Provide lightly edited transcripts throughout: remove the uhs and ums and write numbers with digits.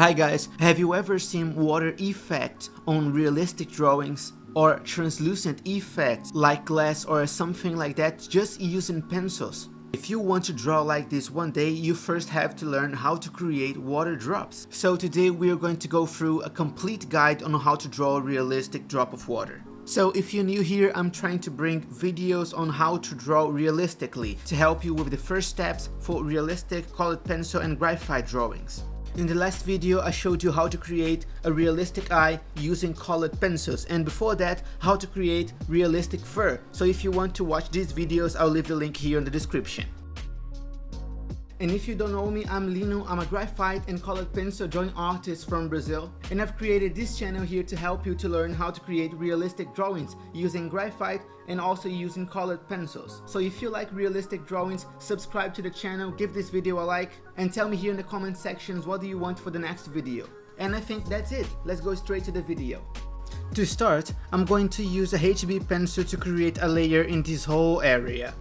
Hi guys, have you ever seen water effects on realistic drawings? Or translucent effects like glass or something like that just using pencils? If you want to draw like this one day, you first have to learn how to create water drops. So today we are going to go through a complete guide on how to draw a realistic drop of water. So if you're new here, I'm trying to bring videos on how to draw realistically to help you with the first steps for realistic colored pencil and graphite drawings. In the last video I showed you how to create a realistic eye using colored pencils, and before that how to create realistic fur. So if you want to watch these videos, I'll leave the link here in the description. And if you don't know me, I'm Lino. I'm a graphite and colored pencil drawing artist from Brazil, and I've created this channel here to help you to learn how to create realistic drawings using graphite and also using colored pencils. So if you like realistic drawings, subscribe to the channel, give this video a like, and tell me here in the comment sections what do you want for the next video. And I think that's it. Let's go straight to the video. To start, I'm going to use a HB pencil to create a layer in this whole area,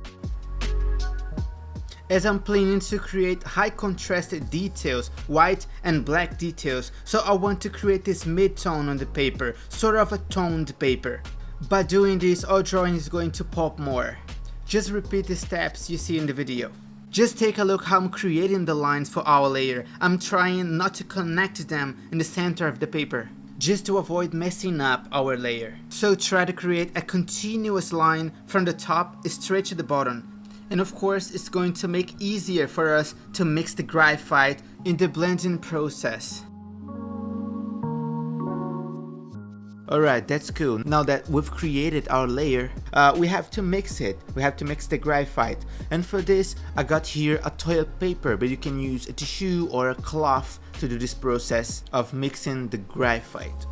as I'm planning to create high contrasted details, white and black details, so I want to create this mid-tone on the paper, sort of a toned paper. By doing this, our drawing is going to pop more. Just repeat the steps you see in the video. Just take a look how I'm creating the lines for our layer. I'm trying not to connect them in the center of the paper, just to avoid messing up our layer. So try to create a continuous line from the top straight to the bottom. And of course, it's going to make it easier for us to mix the graphite in the blending process. Alright, that's cool. Now that we've created our layer, we have to mix it. We have to mix the graphite. And for this, I got here a toilet paper, but you can use a tissue or a cloth to do this process of mixing the graphite.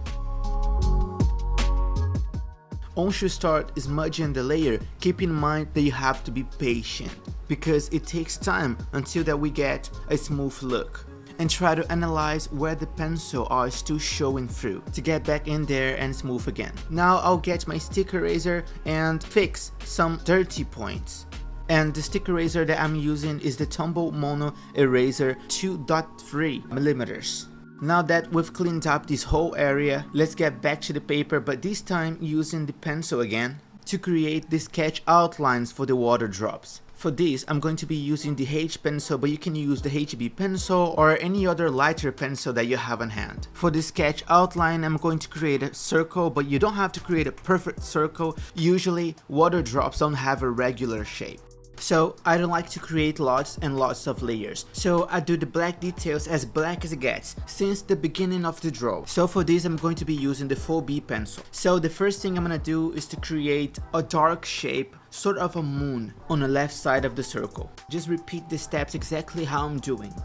Once you start smudging the layer, keep in mind that you have to be patient, because it takes time until that we get a smooth look. And try to analyze where the pencil are still showing through to get back in there and smooth again. Now I'll get my stick eraser and fix some dirty points. And the stick eraser that I'm using is the Tombow Mono Eraser 2.3 millimeters. Now that we've cleaned up this whole area, let's get back to the paper, but this time using the pencil again to create the sketch outlines for the water drops. For this, I'm going to be using the H pencil, but you can use the HB pencil or any other lighter pencil that you have on hand. For the sketch outline, I'm going to create a circle, but you don't have to create a perfect circle. Usually, water drops don't have a regular shape. So I don't like to create lots and lots of layers, so I do the black details as black as it gets since the beginning of the draw. So for this, I'm going to be using the 4B pencil. So the first thing I'm gonna do is to create a dark shape, sort of a moon, on the left side of the circle. Just repeat the steps exactly how I'm doing.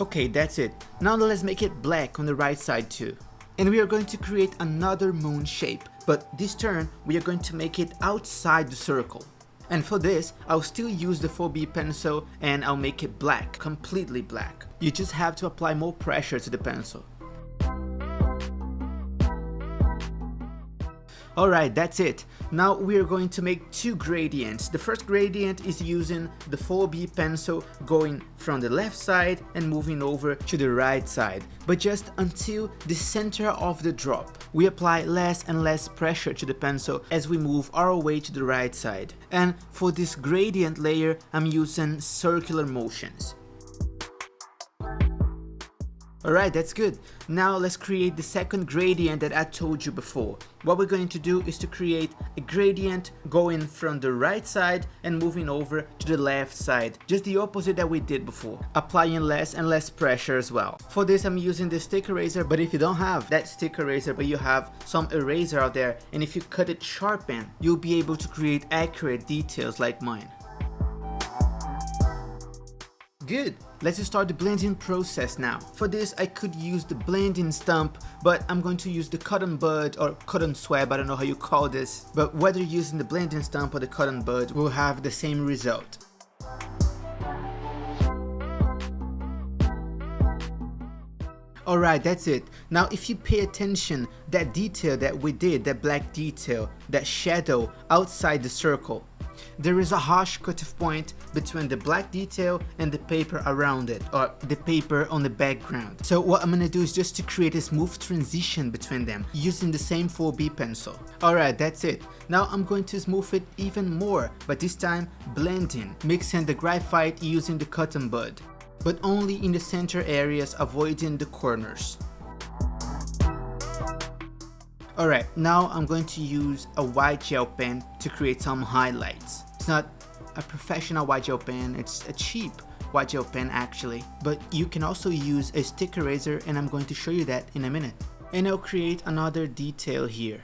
Okay, that's it. Now let's make it black on the right side too. And we are going to create another moon shape, but this turn we are going to make it outside the circle. And for this, I'll still use the 4B pencil and I'll make it black, completely black. You just have to apply more pressure to the pencil. Alright, that's it. Now we are going to make two gradients. The first gradient is using the 4B pencil going from the left side and moving over to the right side, but just until the center of the drop. We apply less and less pressure to the pencil as we move our way to the right side. And for this gradient layer, I'm using circular motions. Alright, that's good. Now let's create the second gradient that I told you before. What we're going to do is to create a gradient going from the right side and moving over to the left side. Just the opposite that we did before. Applying less and less pressure as well. For this I'm using the stick eraser, but if you don't have that stick eraser but you have some eraser out there, and if you cut it sharpen, you'll be able to create accurate details like mine. Good. Let's start the blending process now. For this, I could use the blending stump, but I'm going to use the cotton bud or cotton swab, I don't know how you call this. But whether using the blending stump or the cotton bud, we'll have the same result. Alright, that's it. Now if you pay attention, that detail that we did, that black detail, that shadow outside the circle, there is a harsh cutoff point between the black detail and the paper around it, or the paper on the background. So what I'm gonna do is just to create a smooth transition between them using the same 4B pencil. Alright, that's it. Now I'm going to smooth it even more, but this time blending, mixing the graphite using the cotton bud, but only in the center areas, avoiding the corners. Alright, now I'm going to use a white gel pen to create some highlights. It's not a professional white gel pen, it's a cheap white gel pen actually, but you can also use a stick eraser, and I'm going to show you that in a minute. And I'll create another detail here.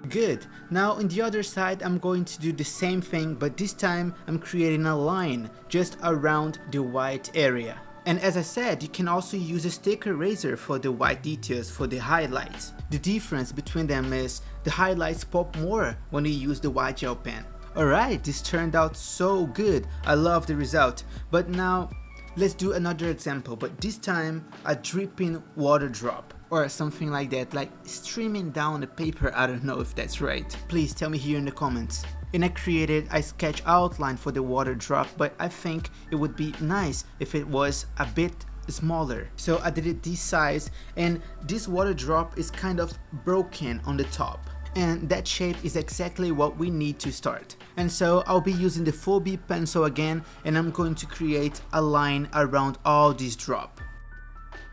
Good. Now on the other side I'm going to do the same thing, but this time I'm creating a line just around the white area. And as I said, you can also use a stick eraser for the white details, for the highlights. The difference between them is the highlights pop more when you use the white gel pen. Alright, this turned out so good. I love the result. But now let's do another example, but this time a dripping water drop, or something like that, like streaming down the paper. I don't know if that's right. Please tell me here in the comments. And I created a sketch outline for the water drop, but I think it would be nice if it was a bit smaller. So I did it this size, and this water drop is kind of broken on the top. And that shape is exactly what we need to start. And so I'll be using the 4B pencil again, and I'm going to create a line around all this drop.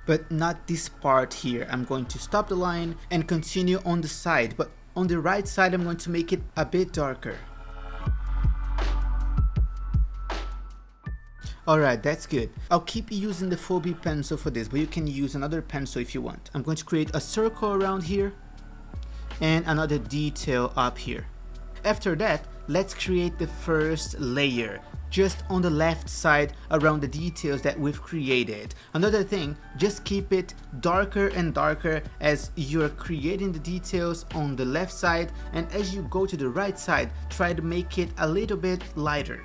But not this part here. I'm going to stop the line and continue on the side, but on the right side I'm going to make it a bit darker. Alright, that's good. I'll keep using the 4B pencil for this, but you can use another pencil if you want. I'm going to create a circle around here and another detail up here. After that, let's create the first layer just on the left side around the details that we've created. Another thing, just keep it darker and darker as you're creating the details on the left side, and as you go to the right side, try to make it a little bit lighter.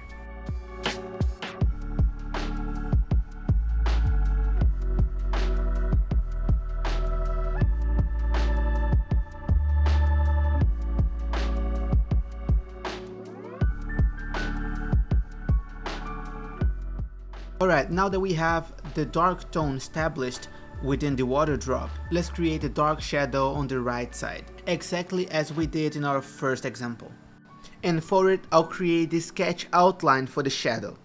Alright, now that we have the dark tone established within the water drop, let's create a dark shadow on the right side, exactly as we did in our first example. And for it, I'll create the sketch outline for the shadow.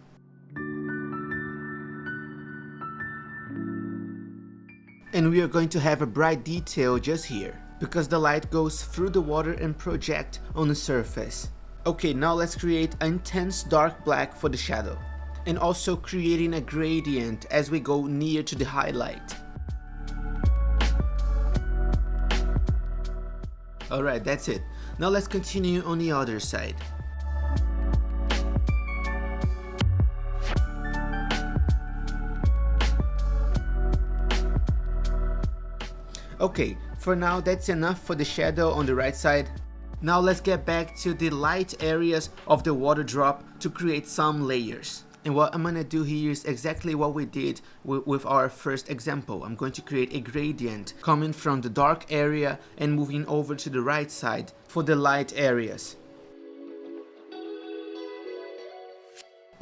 And we are going to have a bright detail just here, because the light goes through the water and project on the surface. Okay, now let's create an intense dark black for the shadow, and also creating a gradient as we go near to the highlight. Alright, that's it. Now let's continue on the other side. Okay, for now that's enough for the shadow on the right side. Now let's get back to the light areas of the water drop to create some layers. And what I'm gonna do here is exactly what we did with our first example. I'm going to create a gradient coming from the dark area and moving over to the right side for the light areas.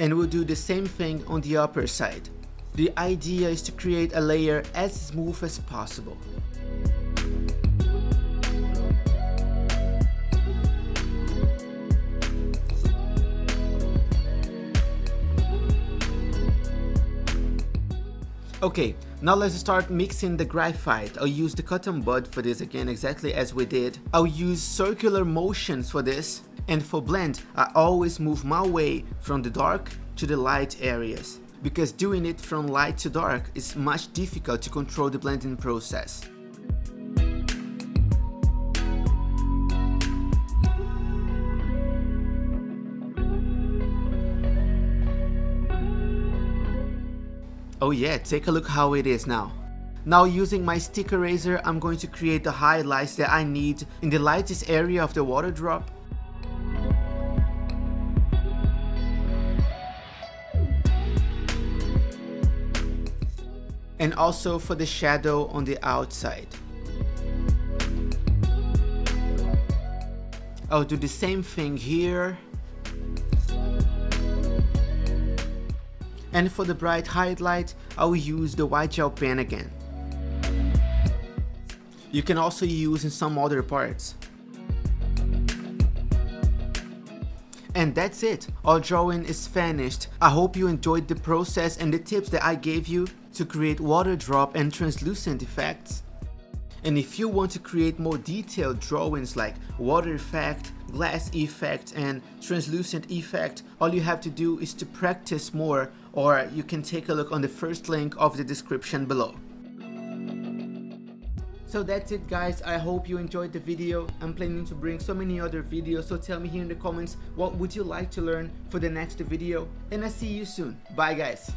And we'll do the same thing on the upper side. The idea is to create a layer as smooth as possible. Okay, now let's start mixing the graphite. I'll use the cotton bud for this again, exactly as we did. I'll use circular motions for this, and for blend, I always move my way from the dark to the light areas, because doing it from light to dark is much difficult to control the blending process. Oh yeah, take a look how it is now. Now using my stick eraser, I'm going to create the highlights that I need in the lightest area of the water drop. and also for the shadow on the outside. I'll do the same thing here. And for the bright highlight, I will use the white gel pen again. You can also use in some other parts. And that's it, our drawing is finished. I hope you enjoyed the process and the tips that I gave you to create water drop and translucent effects. And if you want to create more detailed drawings like water effect, glass effect and translucent effect, all you have to do is to practice more, or you can take a look on the first link of the description below. So that's it guys, I hope you enjoyed the video. I'm planning to bring so many other videos, so tell me here in the comments what would you like to learn for the next video, and I'll see you soon. Bye guys.